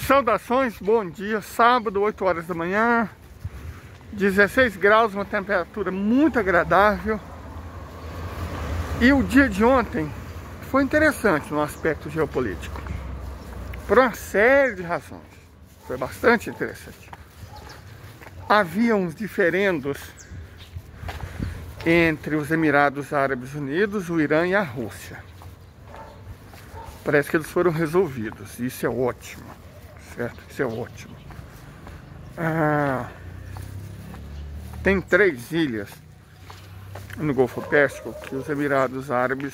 Saudações, bom dia, sábado, 8 horas da manhã, 16 graus, uma temperatura muito agradável. E o dia de ontem foi interessante no aspecto geopolítico, por uma série de razões. Foi bastante interessante. Havia uns diferendos entre os Emirados Árabes Unidos, o Irã e a Rússia. Parece que eles foram resolvidos, e isso é ótimo, certo? Isso é ótimo. Tem 3 ilhas no Golfo Pérsico que os Emirados Árabes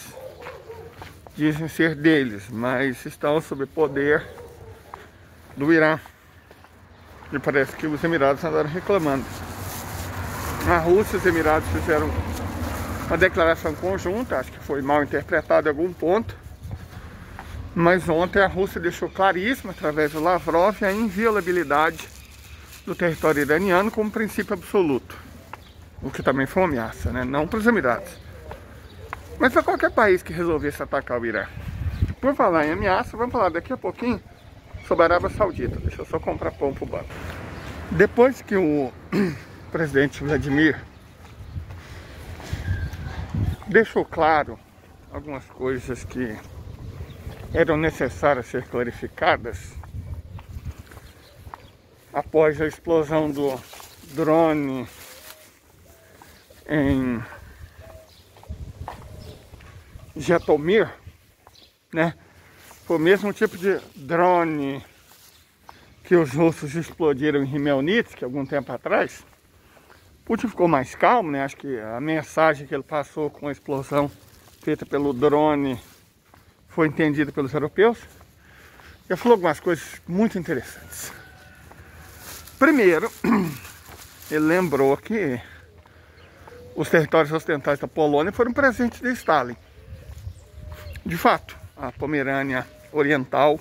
dizem ser deles, mas estão sob poder do Irã. E parece que os Emirados andaram reclamando. A Rússia e os Emirados fizeram uma declaração conjunta, acho que foi mal interpretada em algum ponto. Mas ontem a Rússia deixou claríssimo, através do Lavrov, a inviolabilidade do território iraniano como princípio absoluto. O que também foi uma ameaça, né? Não para os Emirados, mas para qualquer país que resolvesse atacar o Irã. Por falar em ameaça, vamos falar daqui a pouquinho sobre a Arábia Saudita. Deixa eu só comprar pão para o banco. Depois que o presidente Vladimir deixou claro algumas coisas que eram necessárias ser clarificadas, após a explosão do drone em Jitomir, né? Foi o mesmo tipo de drone que os russos explodiram em Khmelnytsk algum tempo atrás. Putin ficou mais calmo, né? Acho que a mensagem que ele passou com a explosão feita pelo drone foi entendida pelos europeus. Ele falou algumas coisas muito interessantes. Primeiro, ele lembrou que os territórios ocidentais da Polônia foram presentes de Stalin. De fato, a Pomerânia Oriental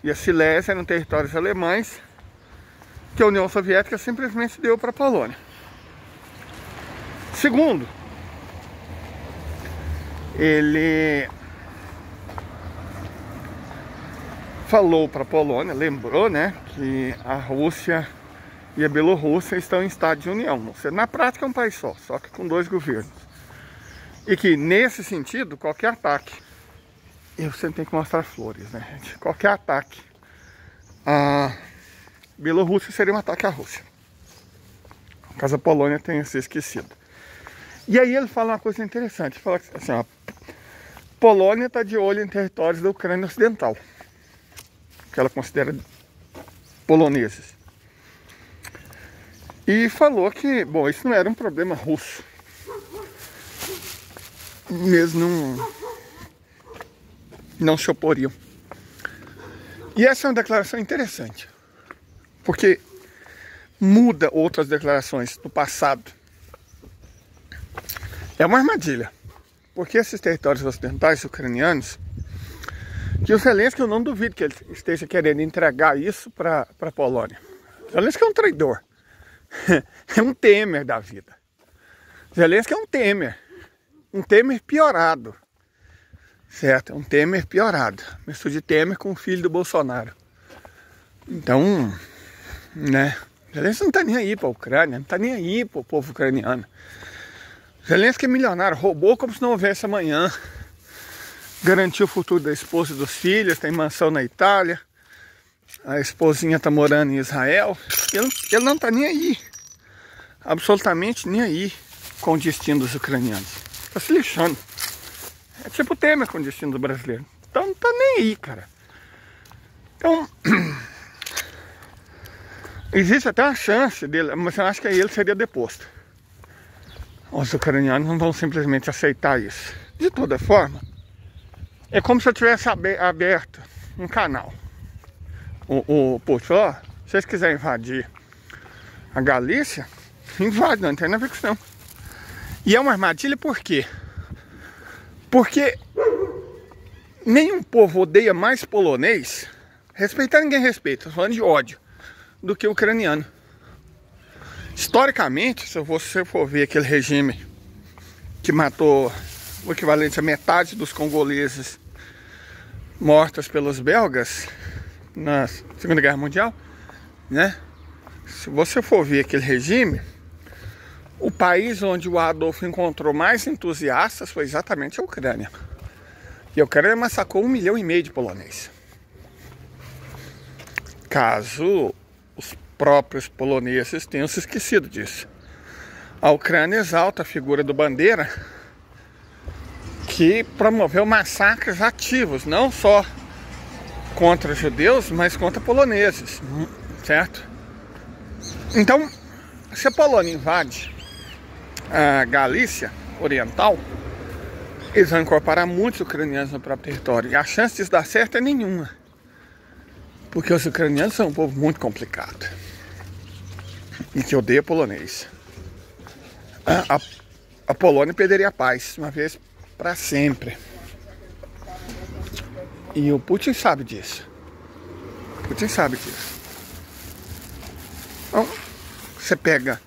e a Silésia eram territórios alemães que a União Soviética simplesmente deu para a Polônia. Segundo, ele falou para a Polônia, lembrou, né, que a Rússia e a Bielorrússia estão em estado de união. Ou seja, na prática é um país só que com 2 governos. E que nesse sentido, qualquer ataque, eu sempre tenho que mostrar flores, né, gente? Qualquer ataque à Bielorrússia seria um ataque à Rússia, caso a Polônia tenha se esquecido. E aí ele fala uma coisa interessante, ele fala assim, ó, Polônia está de olho em territórios da Ucrânia Ocidental, que ela considera poloneses. E falou que, bom, isso não era um problema russo. Mesmo não se oporiam. E essa é uma declaração interessante, porque muda outras declarações do passado. É uma armadilha, porque esses territórios ocidentais ucranianos, que o Zelensky, eu não duvido que ele esteja querendo entregar isso para a Polônia. O Zelensky é um traidor. É um Temer da vida. Zelensky é um Temer piorado, certo? É um Temer piorado. Mistura de Temer com o filho do Bolsonaro. Então, né? Zelensky não tá nem aí para a Ucrânia, não tá nem aí para o povo ucraniano. Zelensky é milionário, roubou como se não houvesse amanhã. Garantiu o futuro da esposa e dos filhos, tem mansão na Itália. A esposinha está morando em Israel. Ele não está nem aí, absolutamente nem aí com o destino dos ucranianos. Está se lixando. É tipo o Temer com o destino do brasileiro. Então não está nem aí, cara. Então, existe até uma chance dele, mas eu acho que aí ele seria deposto. Os ucranianos não vão simplesmente aceitar isso. De toda forma, é como se eu tivesse aberto um canal. O Putin falou, se vocês quiserem invadir a Galícia, invade, não tem nada a ver com isso não. E é uma armadilha por quê? Porque nenhum povo odeia mais polonês, respeitar ninguém respeita, estou falando de ódio, do que o ucraniano. Historicamente, se você for ver aquele regime que matou o equivalente a metade dos congoleses mortas pelos belgas, na Segunda Guerra Mundial, né? Se você for ver aquele regime, o país onde o Adolf encontrou mais entusiastas foi exatamente a Ucrânia. E a Ucrânia massacrou 1,5 milhão de poloneses. Caso os próprios poloneses tenham se esquecido disso. A Ucrânia exalta a figura do Bandeira, que promoveu massacres ativos, não só contra judeus, mas contra poloneses, certo? Então, se a Polônia invade a Galícia Oriental, eles vão incorporar muitos ucranianos no próprio território. E a chance disso dar certo é nenhuma. Porque os ucranianos são um povo muito complicado. E que odeia polonês. A Polônia perderia a paz, uma vez para sempre. E o Putin sabe disso. Putin sabe disso. Então, você pega...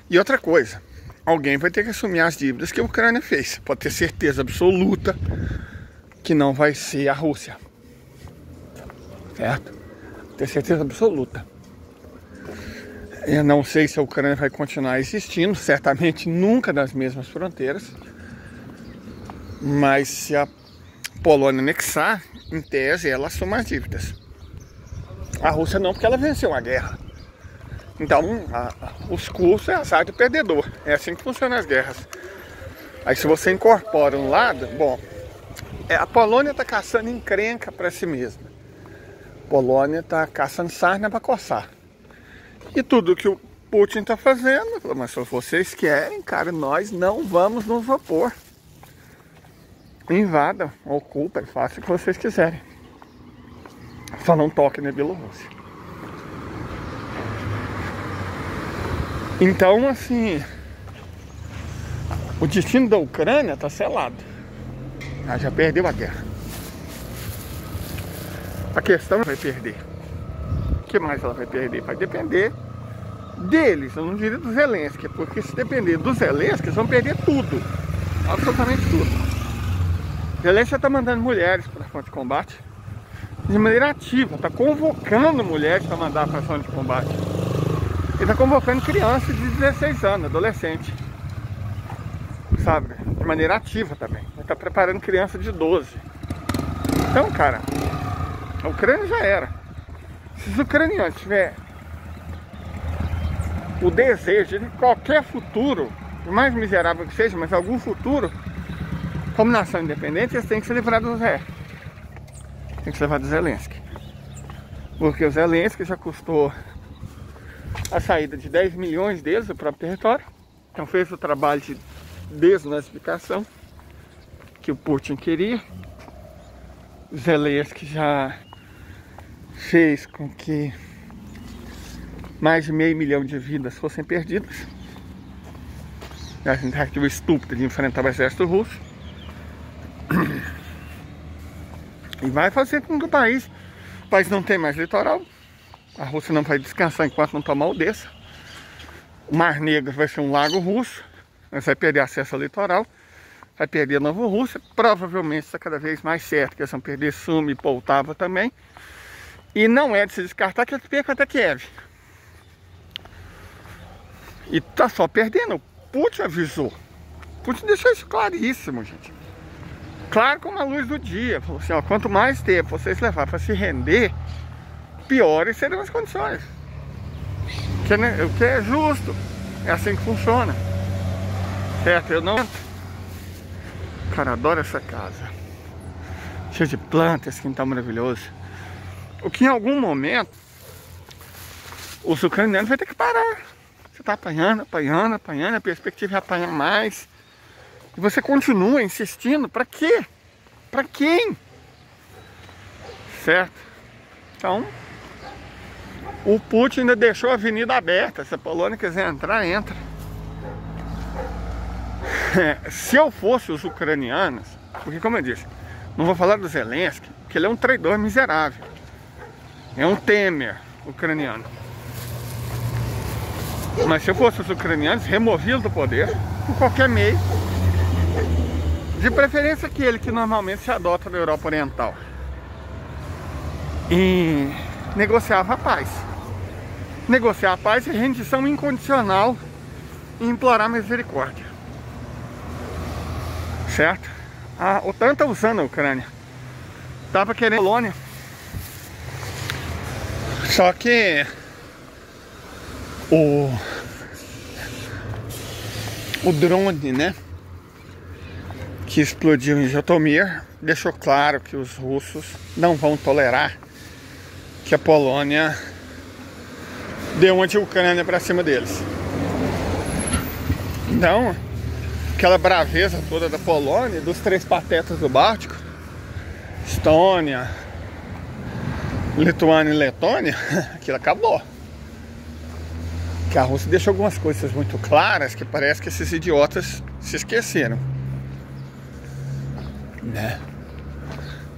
E outra coisa, alguém vai ter que assumir as dívidas que a Ucrânia fez. Pode ter certeza absoluta que não vai ser a Rússia. Certo? Ter certeza absoluta. Eu não sei se a Ucrânia vai continuar existindo, certamente nunca nas mesmas fronteiras. Mas se a Polônia anexar, em tese, ela assume as dívidas. A Rússia não, porque ela venceu a guerra. Então, os custos é azar do perdedor. É assim que funcionam as guerras. Aí se você incorpora um lado, bom, a Polônia está caçando encrenca para si mesma. A Polônia está caçando sarna para coçar. E tudo que o Putin está fazendo, mas se vocês querem, cara, nós não vamos nos opor. Invadam, ocupem, façam o que vocês quiserem. Só não toquem na Bielorrússia. Então, assim, o destino da Ucrânia está selado. Ela já perdeu a guerra. A questão vai perder. O que mais ela vai perder? Vai depender deles, eu não diria do Zelensky, porque se depender do Zelensky, eles vão perder tudo. Absolutamente tudo. O Zelensky está mandando mulheres para a frente de combate de maneira ativa, está convocando mulheres para mandar para a frente de combate. Ele está convocando crianças de 16 anos, adolescente, sabe? De maneira ativa também. Ele está preparando crianças de 12. Então, cara, a Ucrânia já era. Se os ucranianos tiverem o desejo de qualquer futuro, por mais miserável que seja, mas algum futuro, como nação independente, eles têm que se livrar do Zé. Tem que se livrar do Zelensky. Porque o Zelensky já custou a saída de 10 milhões deles do próprio território. Então fez o trabalho de desnazificação que o Putin queria. O Zelensky já fez com que mais de 500 mil de vidas fossem perdidas. A tentativa estúpida de enfrentar o exército russo. E vai fazer com que o país não tenha mais litoral. A Rússia não vai descansar enquanto não tomar Odessa. O Mar Negro vai ser um lago russo. Mas vai perder acesso ao litoral. Vai perder a Nova Rússia. Provavelmente está cada vez mais certo que eles vão perder Sumi e Poltava também. E não é de se descartar que eles percam até Kiev. E tá só perdendo. O Putin avisou. O Putin deixou isso claríssimo, gente. Claro como a luz do dia. Falou assim, ó, quanto mais tempo vocês levar para se render, piores serão as condições. O que é justo. É assim que funciona. Certo? Eu não... Cara, adoro essa casa. Cheio de plantas, quintal maravilhoso. O que em algum momento os ucranianos vão ter que parar. Você está apanhando, apanhando, apanhando. A perspectiva é apanhar mais. E você continua insistindo. Para quê? Para quem? Certo? Então, o Putin ainda deixou a avenida aberta. Se a Polônia quiser entrar, entra. Se eu fosse os ucranianos, porque como eu disse, não vou falar do Zelensky, porque ele é um traidor miserável. É um Temer ucraniano. Mas se eu fosse os ucranianos, removi-lo do poder por qualquer meio. De preferência aquele que normalmente se adota na Europa Oriental. E negociava a paz. Negociar a paz é rendição incondicional e implorar misericórdia. Certo? A OTAN está usando a Ucrânia. Estava querendo a Polônia. Só que o drone, né, que explodiu em Jotomir, deixou claro que os russos não vão tolerar que a Polônia dê uma de Ucrânia para cima deles. Então, aquela braveza toda da Polônia, dos três patetas do Báltico, Estônia, Lituânia e Letônia, aquilo acabou. Que a Rússia deixou algumas coisas muito claras que parece que esses idiotas se esqueceram, né?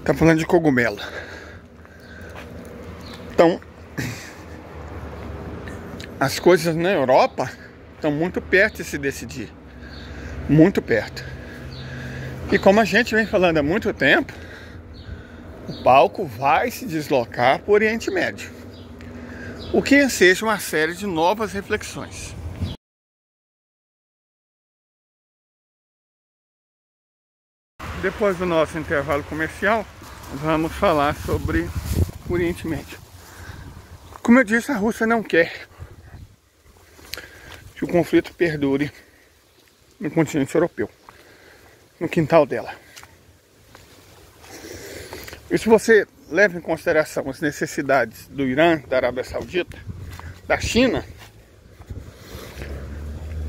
Tá falando de cogumelo. Então, as coisas na Europa estão muito perto de se decidir. Muito perto. E como a gente vem falando há muito tempo, o palco vai se deslocar para o Oriente Médio. O que enseja uma série de novas reflexões. Depois do nosso intervalo comercial, vamos falar sobre o Oriente Médio. Como eu disse, a Rússia não quer que o conflito perdure no continente europeu, no quintal dela. E se você leva em consideração as necessidades do Irã, da Arábia Saudita, da China,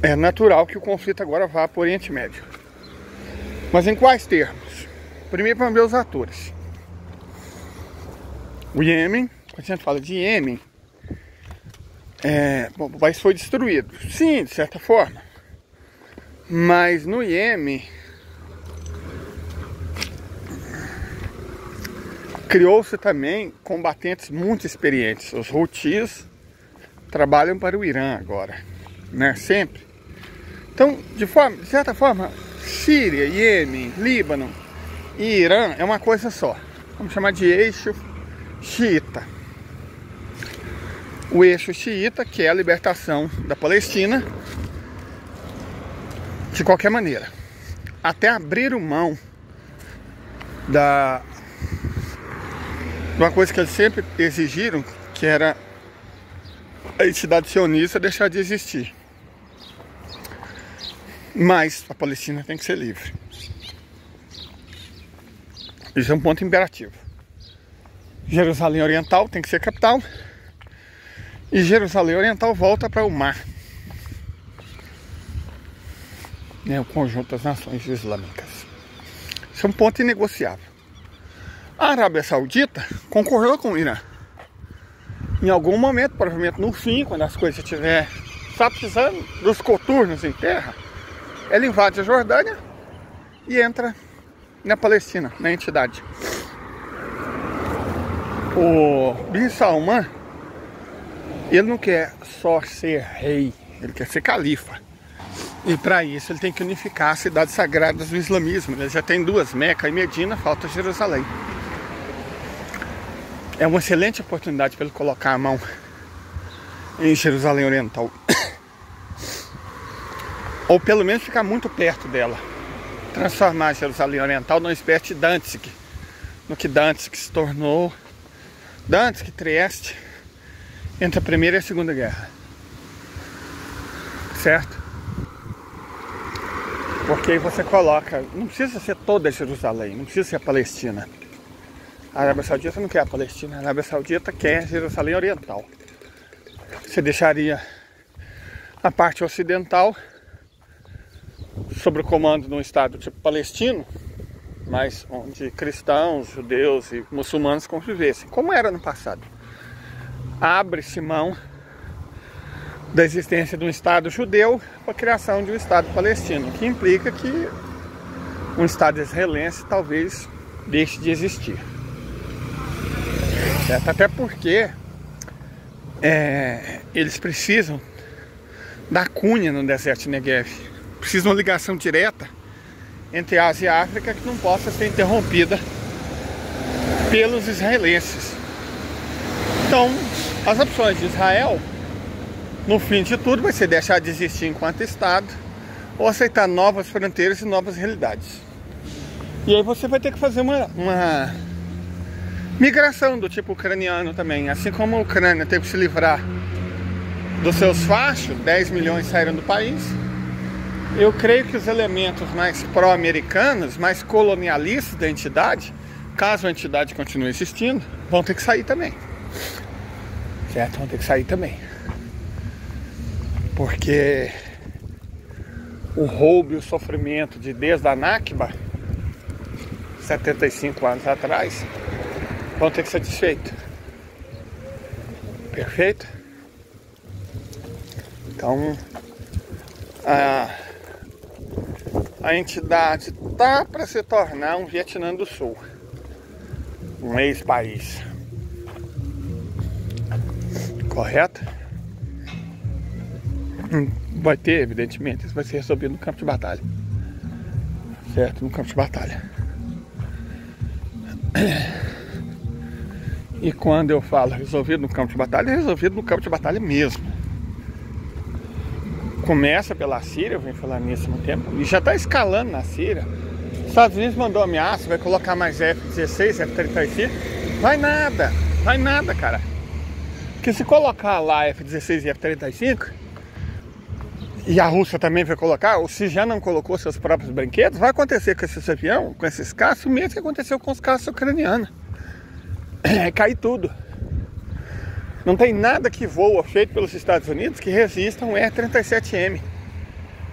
é natural que o conflito agora vá para o Oriente Médio. Mas em quais termos? Primeiro vamos ver os atores. O Iêmen, quando a gente fala de Iêmen, o país foi destruído. Sim, de certa forma. Mas no Iêmen criou-se também combatentes muito experientes. Os Houthis trabalham para o Irã agora, né? Sempre. Então, de certa forma, Síria, Iêmen, Líbano e Irã é uma coisa só. Vamos chamar de eixo xiita. O eixo xiita, que é a libertação da Palestina, de qualquer maneira. Até abriram mão de uma coisa que eles sempre exigiram, que era a entidade sionista deixar de existir. Mas a Palestina tem que ser livre. Isso é um ponto imperativo. Jerusalém Oriental tem que ser capital. E Jerusalém Oriental volta para o mar. O conjunto das nações islâmicas. Isso é um ponto inegociável. A Arábia Saudita concordou com o Irã. Em algum momento, provavelmente no fim, quando as coisas estiverem precisando dos coturnos em terra, ela invade a Jordânia e entra na Palestina, na entidade. O Bin Salman, ele não quer só ser rei, ele quer ser califa. E para isso ele tem que unificar as cidades sagradas do islamismo. Ele já tem duas, Meca e Medina, falta Jerusalém. É uma excelente oportunidade para ele colocar a mão em Jerusalém Oriental. Ou pelo menos ficar muito perto dela. Transformar Jerusalém Oriental numa espécie de Danzig. No que Danzig se tornou Danzig, Trieste, entre a Primeira e a Segunda Guerra. Certo? Porque aí você coloca, não precisa ser toda Jerusalém, não precisa ser a Palestina. A Arábia Saudita não quer a Palestina, a Arábia Saudita quer Jerusalém Oriental. Você deixaria a parte ocidental sob o comando de um estado tipo palestino, mas onde cristãos, judeus e muçulmanos convivessem, como era no passado. Abre-se mão da existência de um estado judeu para a criação de um estado palestino, que implica que um estado israelense talvez deixe de existir. Certo? Até porque eles precisam da cunha no deserto de Negev. Precisam de uma ligação direta entre Ásia e África que não possa ser interrompida pelos israelenses. Então, as opções de Israel, no fim de tudo, vai ser deixar de existir enquanto Estado ou aceitar novas fronteiras e novas realidades. E aí você vai ter que fazer uma migração do tipo ucraniano também. Assim como a Ucrânia teve que se livrar dos seus fachos, 10 milhões saíram do país. Eu creio que os elementos mais pró-americanos, mais colonialistas da entidade, caso a entidade continue existindo, vão ter que sair também. Certo? Vão ter que sair também. Porque o roubo e o sofrimento desde a Nakba, 75 anos atrás, vão ter que ser desfeitos. Perfeito? Então, a entidade tá para se tornar um Vietnã do Sul, um ex-país. Correto? Vai ter, evidentemente, isso vai ser resolvido no campo de batalha. Certo? No campo de batalha. E quando eu falo resolvido no campo de batalha, é resolvido no campo de batalha mesmo. Começa pela Síria, eu venho falando nisso há muito tempo, e já está escalando na Síria. Os Estados Unidos mandou ameaça, vai colocar mais F-16, F-35. Vai nada, cara. Porque se colocar lá F-16 e F-35, e a Rússia também vai colocar, ou se já não colocou seus próprios brinquedos, vai acontecer com esses aviões, com esses caças, o mesmo que aconteceu com os caças ucranianos. É cair tudo. Não tem nada que voa feito pelos Estados Unidos que resista a um R-37M.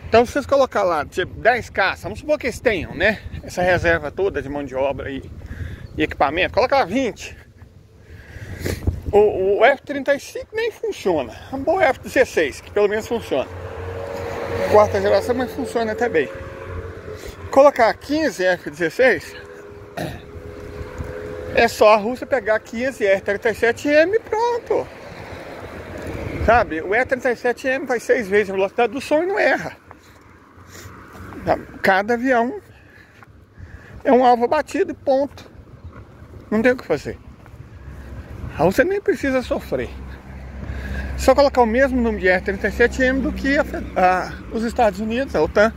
Então se vocês colocar lá tipo 10 caças, vamos supor que eles tenham, né? Essa reserva toda de mão de obra e equipamento, coloca lá 20. O F-35 nem funciona. É um bom F-16, que pelo menos funciona. Quarta geração, mas funciona até bem. Colocar 15 F-16, é só a Rússia pegar 15 R-37M e pronto. Sabe, o R-37M vai 6 vezes a velocidade do som e não erra. Cada avião é um alvo batido e ponto. Não tem o que fazer. A Rússia nem precisa sofrer. Só colocar o mesmo número de R-37M do que os Estados Unidos, a OTAN,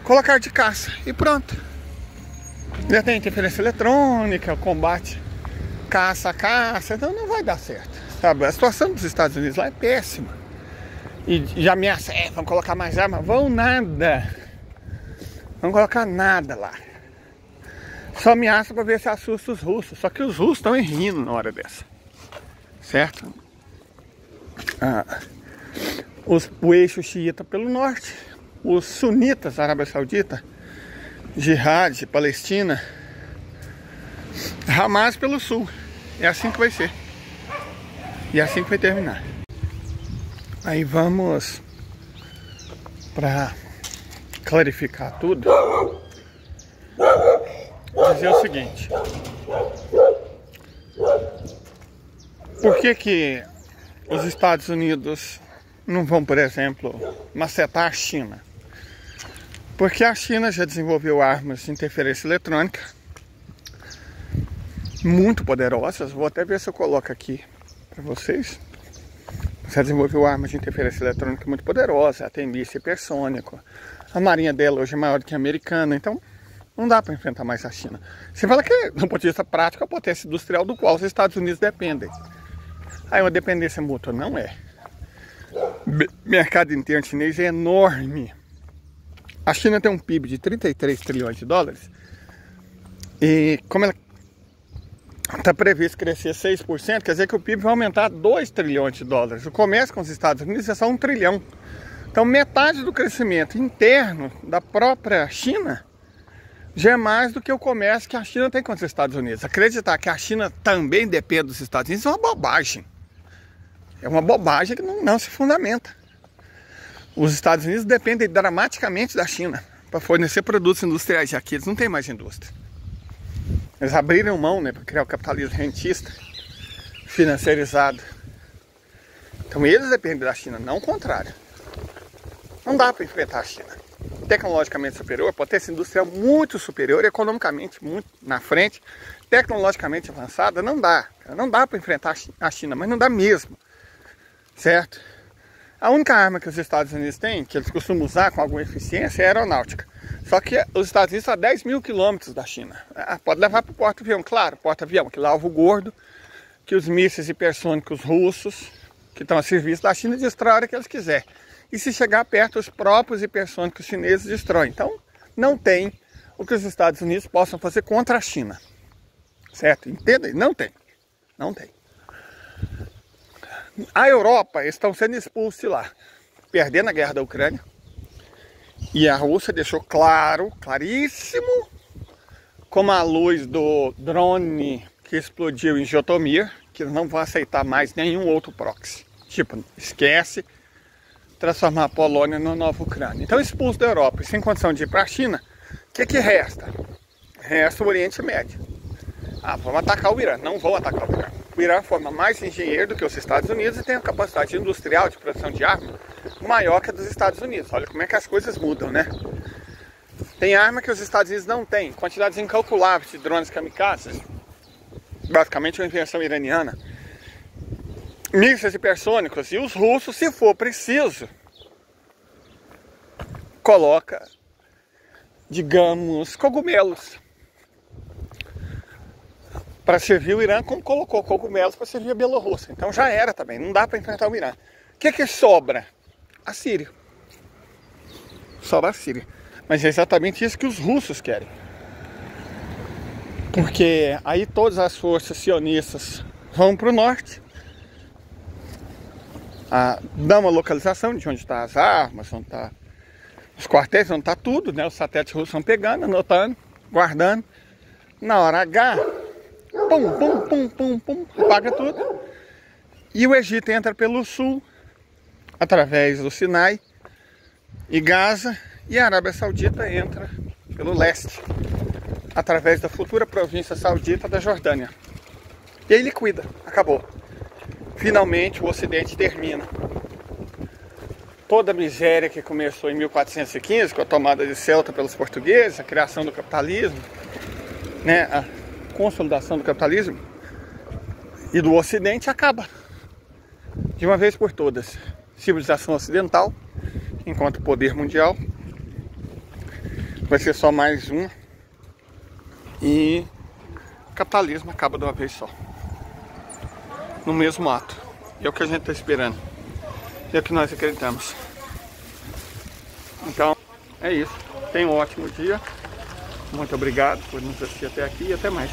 colocar de caça e pronto. Já tem interferência eletrônica, combate caça a caça, então não vai dar certo. Sabe? A situação dos Estados Unidos lá é péssima. E já ameaça, vão colocar mais armas, vão nada. Não colocar nada lá. Só ameaça para ver se assusta os russos. Só que os russos estão rindo na hora dessa. Certo? O eixo xiita pelo norte, os sunitas, Arábia Saudita, Jihad, Palestina, Hamas pelo sul. É assim que vai ser. E é assim que vai terminar. Aí vamos para clarificar tudo. Dizer o seguinte: por que os Estados Unidos não vão, por exemplo, macetar a China? Porque a China já desenvolveu armas de interferência eletrônica muito poderosas. Vou até ver se eu coloco aqui para vocês. Já desenvolveu armas de interferência eletrônica muito poderosas. Ela tem míssil hipersônico. A marinha dela hoje é maior do que a americana. Então não dá para enfrentar mais a China. Você fala que, do ponto de vista prático, é a potência industrial do qual os Estados Unidos dependem. Aí uma dependência mútua não é. O mercado interno chinês é enorme. A China tem um PIB de 33 trilhões de dólares. E como ela está previsto crescer 6%, quer dizer que o PIB vai aumentar 2 trilhões de dólares. O comércio com os Estados Unidos é só 1 trilhão. Então metade do crescimento interno da própria China já é mais do que o comércio que a China tem com os Estados Unidos. Acreditar que a China também depende dos Estados Unidos é uma bobagem. É uma bobagem que não se fundamenta. Os Estados Unidos dependem dramaticamente da China para fornecer produtos industriais, já que eles não têm mais indústria. Eles abriram mão, né, para criar o capitalismo rentista, financiarizado. Então eles dependem da China, não o contrário. Não dá para enfrentar a China. tecnologicamente superior, potência industrial muito superior, economicamente muito na frente, tecnologicamente avançada, não dá. Não dá para enfrentar a China, mas não dá mesmo, certo? A única arma que os Estados Unidos têm, que eles costumam usar com alguma eficiência, é a aeronáutica. Só que os Estados Unidos estão a 10 mil quilômetros da China. Pode levar para o porta-avião, claro, porta-avião, que lava o gordo, que os mísseis hipersônicos russos, que estão a serviço da China, destroem a hora que eles quiserem. E se chegar perto, os próprios hipersônicos chineses destroem. Então, não tem o que os Estados Unidos possam fazer contra a China. Certo? Entendem? Não tem. Não tem. A Europa estão sendo expulsos de lá, perdendo a guerra da Ucrânia. E a Rússia deixou claro, claríssimo, como a luz do drone que explodiu em Jotomir, que eles não vão aceitar mais nenhum outro proxy. Tipo, esquece transformar a Polônia na nova Ucrânia. Então, expulso da Europa e sem condição de ir para a China, o que resta? Resta o Oriente Médio. Vamos atacar o Irã. Não vão atacar o Irã. O Irã forma mais engenheiro do que os Estados Unidos e tem a capacidade industrial de produção de arma maior que a dos Estados Unidos. Olha como é que as coisas mudam, né? Tem arma que os Estados Unidos não têm. Quantidades incalculáveis de drones kamikazes. Basicamente uma invenção iraniana. Mísseis hipersônicos. E os russos, se for preciso, coloca, digamos, cogumelos para servir o Irã, como colocou cogumelos para servir a Bielorrússia. Então já era também, não dá para enfrentar o Irã. O que sobra? A Síria. Sobra a Síria. Mas é exatamente isso que os russos querem. Porque aí todas as forças sionistas vão para o norte, dá uma localização de onde estão as armas, onde está os quartéis, onde está tudo, né? Os satélites russos vão pegando, anotando, guardando. Na hora H, pum, pum, pum, pum, pum, apaga tudo. E o Egito entra pelo sul, através do Sinai e Gaza, e a Arábia Saudita entra pelo leste, através da futura província saudita da Jordânia. E aí liquida, acabou. Finalmente o Ocidente termina. Toda a miséria que começou em 1415, com a tomada de Ceuta pelos portugueses, a criação do capitalismo, né, a consolidação do capitalismo e do Ocidente, acaba de uma vez por todas. Civilização ocidental, enquanto poder mundial, vai ser só mais uma, e o capitalismo acaba de uma vez só, no mesmo ato. E é o que a gente está esperando, é o que nós acreditamos. Então é isso, tenha um ótimo dia, muito obrigado por nos assistir até aqui e até mais.